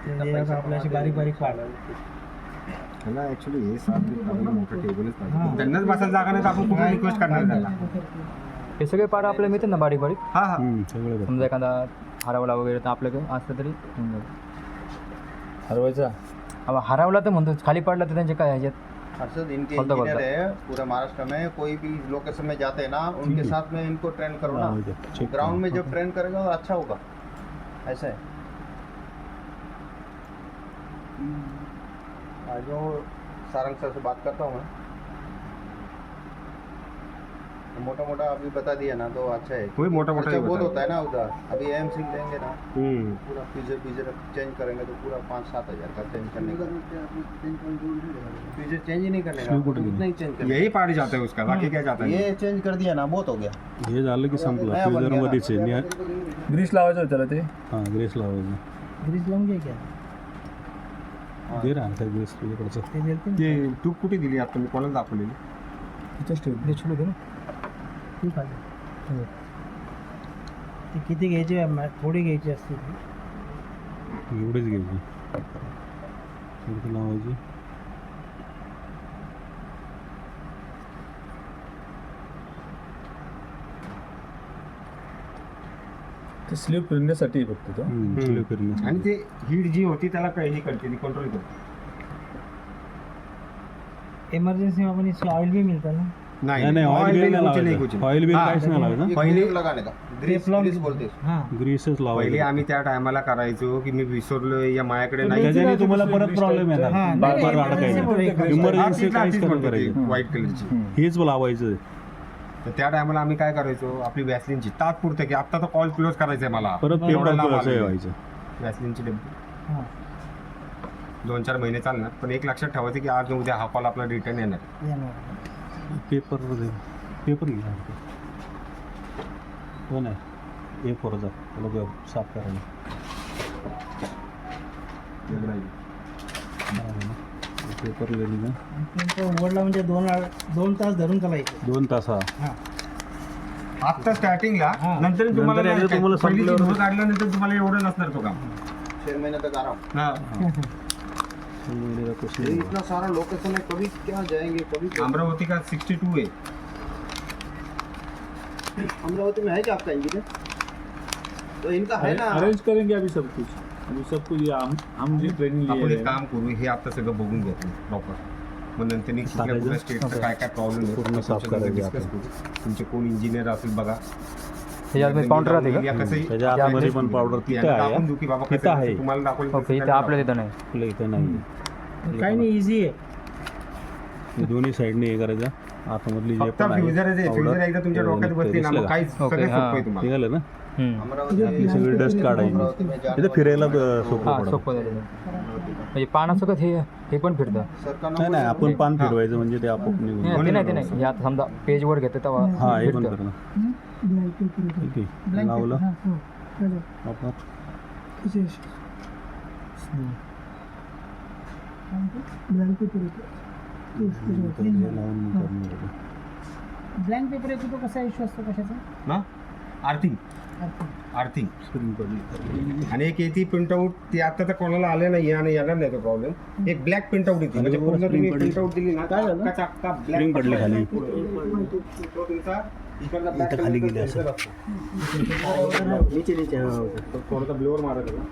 आपल्या अशी बारीक बारीक पाड त्याला ऍक्च्युली हे सात मोठं टेबलच पाहिजे. त्यांनाच बसायला जागा नाही तर आपण कुठे रिक्वेस्ट करणार त्याला. हे सगळे पाडं आपल्याला मिळतात ना बारीक बारीक. हा हा सगळं समजा एखादा हरवला वगैरे तर आपल्याकडे असलं तरी होऊन जाईल. हरवायचा. अब हरवला तर म्हणतो खाली पडला तर त्यांचे काय ह्याच्यात अर्षद इनके बोलता इंजीनियर बोलता। है पूरे महाराष्ट्र में, कोई भी लोकेशन में जाते हैं ना उनके साथ में इनको ट्रेन करो ना, ग्राउंड में जब ट्रेन करेगा तो अच्छा होगा। ऐसा है आज जो सारंग सर से बात करता हूँ मैं, मोटा मोटा अभी बता दिया ना तो अच्छा है। वही मोटा-मोटा ही खर्चा बहुत बता होता है ना उधर। अभी एएमसी लेंगे ना पूरा फ्यूजर चेंज करेंगे तो पूरा 5-7 हज़ार का चेंज करने का। फ्यूजर चेंज ही नहीं करने का, उतना ही चेंज करने यही पार्ट जाता है उसका, बाकी क्या जाता का। है? ये चेंज कर दिया ना बहुत हो गया। हे झालं की संपलं. नया बन गया ना। फ्युजरमध्येच आहे. ग्रीस लावायचं होतं त्याला ते हां ग्रेस लावायचं. ग्रीस लावून घे क्या दे राहा त्या ग्रेस तुझ्याकडचं. ते दिलते ना ते तूप कुठे दिली आता मी कोणाला दाखवलेली? तिथंच ठेवली ते छोले होते ना. ठीक आहे ती किती घ्यायची थोडी घ्यायची असते ती. एवढीच घ्यायची. इथे लावायची. ते स्लीप फिरण्यासाठी फक्त तो स्लीव करण्यासाठी. आणि ते हीट जी होती त्याला काही करते ती कंट्रोल करते. इमरजेंसी में अपन इसका ऑयल भी मिलता है ना. नाही नाही ऑइल बिल कुछ नहीं कुछ लावायचं. ऑइल बिल हां. काहीच नाही लावायचं. ये पहले- ग्रिप लगाने का, ग्रीस ग्रीस बोलते हैं। हां ग्रीसच पहिले लावायचं. आम्ही त्या टायमाला करायचो की मी विसरलो या माझ्याकडे नाही. त्याच्याने तुम्हाला परत प्रॉब्लेम येणार. हां, बार नाही, बार emergency अडकायचं. मध्ये इमर्जन्सी काहीच आर्टिस्ट करून म्हणते करायचं. व्हाईट कलरची. हेच लावायचं. तर त्या टायमाला आम्ही काय करायचो आपली वॅसलिनची तात्पुरते की आता तर कॉल क्लोज करायचा आहे मला परत एवढं पेपर लांब असं आलेलं. व्हायचं. वॅसलिनची डब्बी हां 2-4 महिने चालणार पण एक लक्षात ठेवायचं की आज उद्या हा कॉल आपला रिटर्न येणार. पेपर पेपर घ्या. हो नाही एक फोरचा त्याला साफ करायला. पेपर गेली ना उघडला म्हणजे 2 तास धरून चालायचं. 2 तास. हा हां आता स्टार्टिंगला हां. नंतर तुम्हाला नंतर एकदा तुम्हाला पहिली संपल्यावर- चित्र काढल्यानंतर तुम्हाला एवढं नसणार तो काम. 6 महीने तक आराम। हा. मेरा कुछ ये नहीं इतना सारा लोकेशन है, कभी क्या जाएंगे कभी क्या। अमरावती का 62 आहे. अमरावती में है क्या आपका इंजीनियर? तो इनका है ना। अरेंज करेंगे अभी सब कुछ ये हम जी ट्रेनिंग आपण लिए एक काम करू हे आता सगळं बघून घेतो प्रॉपर मग नंतर कुठल्या कुठल्या स्टेटचं काय काय प्रॉब्लेम पूर्ण साफ करायचं डिस्कस करू. तुमचे कोण इंजिनियर असेल बघा. ह्याच्यात मी काउंटर राहते का? या कसंही त्याच्या आतमध्ये पण पावडर तिथं यांना आहे. दाखवून देऊ की बाबा तिथं कसं आहे. तुम्हाला दाखवलं ओके इथं आपल्या तिथं नाही. आपल्या इथं नाही. काही नाही इझी आहे. हे दोन्ही साईडने हे करायचं. आतमधली जे फक्त पण आहे फ्युजर आहे powder, फ्युजर एकदा तुमच्या ते डोक्यात बसली ना दिसलं मग का? काहीच ओके, सगळं हां. सोपं आहे तुम्हाला. निघालं ना अमरावती आपली सगळी डस्ट काढायची. अमरावती में जाने इथं फिरायला वाले- सोपं हां पडतं. सोपं झालं म्हणजे पानासोबत हे पण फिरतं. सरकार नाही नाही आपण पान फिरवायचं म्हणजे ते आपोआप निघून नाही, ते नाही हे आता समजा पेजवर घेतं तेव्हा हा हे पण फिरतं. करणं ठीक आहे लावलं आपण लावून करणं. ब्लँक पेपर येतो तो कसा इश्यू असतो कशाचा? ना आर्थिंग आर्थिंग स्क्रीन पडली. आणि एक येते प्रिंटआउट ती आता तर कोणाला आले नाही आणि येणार नाही तो प्रॉब्लेम. एक ब्लॅक प्रिंटआउट येते म्हणजे आणि पूर्ण screen तुम्ही पडली. प्रिंटआउट दिली ना काय झालं? अख्खाच्या अख्खा black Screen पडली खाली. तो तुमचा इकडचा black इथं खाली color गेली असं. असतो. तो थोडासा ब्लोअर मारत होता.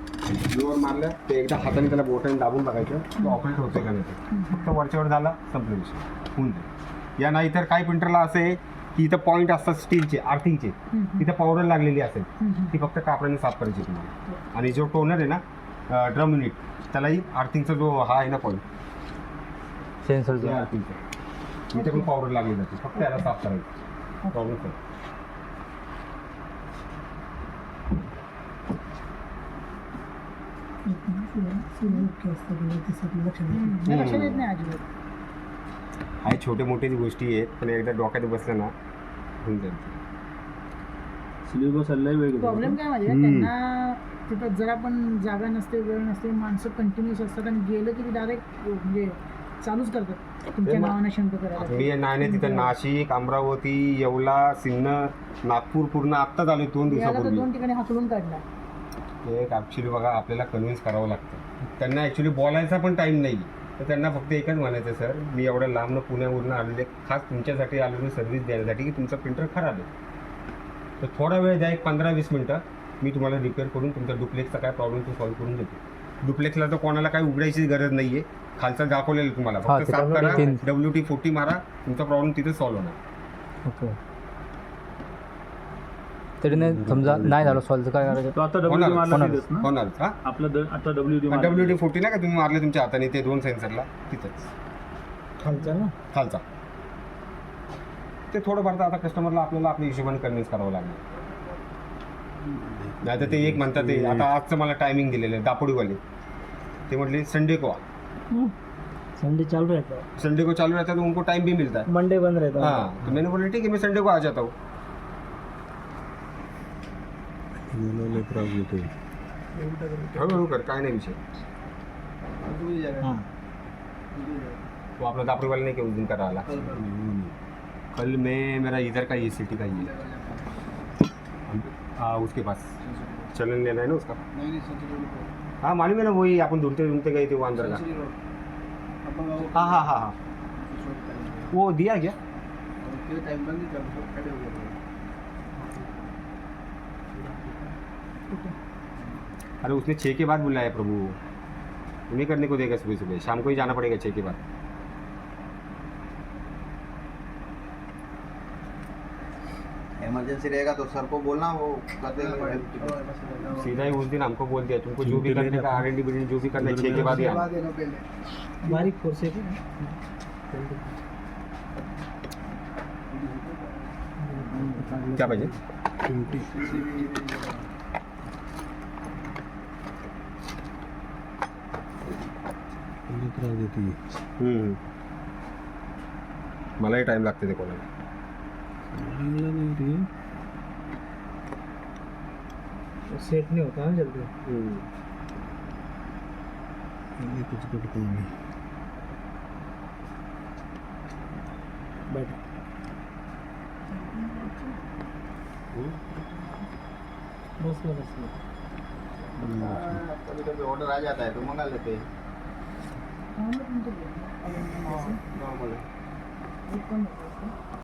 ब्लोअर मारलं ते एकदा हाताने त्याला बोटाने दाबून बघायचं तो ऑपरेट होते का नाही ते. फक्त वरच्यावर झाला संपलं विषय होऊन जाईल. या नाहीतर काही प्रिंटरला असे आहे की इथं पॉईंट असतात स्टीलचे आर्थिंगचे तिथं पावडर लागलेली असेल ती फक्त कापडाने साफ करायची तुम्हाला. आणि जो टोनर आहे ना ड्रम युनिट त्यालाही आर्थिंगचा जो हा आहे ना पॉईंट सेन्सरचं आर्थिंगचा इथे पण पावडर लागली जाते फक्त त्याला साफ करायचं प्रॉब्लेम सर. लक्षात येत नाही अजिबात. आहे छोटे मोठे गोष्टी आहेत पण एकदा डोक्यात बसलं ना होऊन जाईल. सिलेबस अलग वेगळं प्रॉब्लेम काय माहिती आहे? त्यांना तिथं जरा पण जागा नसते वेळ नसते माणसं कंटिन्यूस असतात आणि गेलं की ते डायरेक्ट म्हणजे चालूच करतात तुमच्या नावाने शंक करायला. मी नाही तिथं नाशिक अमरावती येवला सिन्नर नागपूर पूर्ण आत्ताच आलो 2 याला तर दिवसापूर्वी. 2 ठिकाणी हाकलून काढला. ते ॲक्च्युली बघा आपल्याला कन्व्हिन्स करावं लागतं. त्यांना ॲक्च्युली बोलायचा पण टाईम नाही. तर त्यांना फक्त एकच म्हणायचं, सर मी एवढ्या लांबनं पुण्यावरून आलेले खास तुमच्यासाठी आलेलो सर्व्हिस देण्यासाठी की तुमचा प्रिंटर खराब आहे. तर थोडा वेळ द्या, एक 15-20 मिनटं, मी तुम्हाला रिपेअर करून तुमचा डुप्लेक्सचा काय प्रॉब्लेम तो सॉल्व्ह करून देतो. डुप्लेक्सला तर कोणाला काही उघडायची गरज नाही आहे. खालचा दाखवलेलं आहे तुम्हाला, हा, फक्त ते साफ करा, तीन. WD-40 मारा, तुमचा प्रॉब्लेम तिथेच सॉल्व्ह होणार. ओके. तरी नाही समजा नाही झालं सॉल्व तर काय करायचं? तो आता होणार, WD मारला होणार. तिथेच ना होणारच. हां, आपला आता WD मारला. WD-40 नाही का तुम्ही मारले तुमच्या हाताने ते 2 सेन्सरला, तिथंच खालचा ना खालचा. ते थोडंफार तर आता कस्टमरला आपल्याला आपल्या हिशोबाने कन्व्हिन्स करावं लागणार. नाही तर ते एक म्हणतात ते आता आजचं मला टायमिंग दिलेलं आहे दापोडीवाले, ते म्हटले संडे को संडे चालू रहता है, संडे को चालू रहता है तो उनको टाइम भी मिलता है. मंडे बंद रहता है. हाँ, तो मैंने बोला ठीक है मैं संडे को आ जाता हूँ. मुलाला त्रास देतोय. हळूहळू कर, काय नाही विषय. हाँ वो अपना दापोड़ी वाले ने क्यों उस दिन करा वाला. कल मैं मेरा इधर का ये सिटी का ही है. हाँ उसके पास चलन लेना है ना उसका. हाँ मालूम है ना, वही अपन ढूंढते ढूंढते गए थे वो अंदर का. हाँ हाँ हाँ हाँ वो दिया क्या. अरे उसने 6 के बाद बुलाया प्रभु, उन्हें करने को देगा सुबह सुबह, शाम को ही जाना पड़ेगा 6 के बाद. इमरजेंसी रहेगा तो सर को बोलना, वो कर देंगे. सीधा ही उस दिन हमको बोल दिया तुमको जो भी करने का R&D बिल्डिंग जो भी करना है 6 के बाद ही आना. बारीक फोर्स है. क्या पाहिजे. त्रास देते. मलाही टाइम लागते ते कोणाला. सेट नहीं होता ना जल्दी. कुछ करता नहीं. बैठ बस कभी कभी ऑर्डर आ जाता है तो मंगा लेते हैं. नॉर्मल है.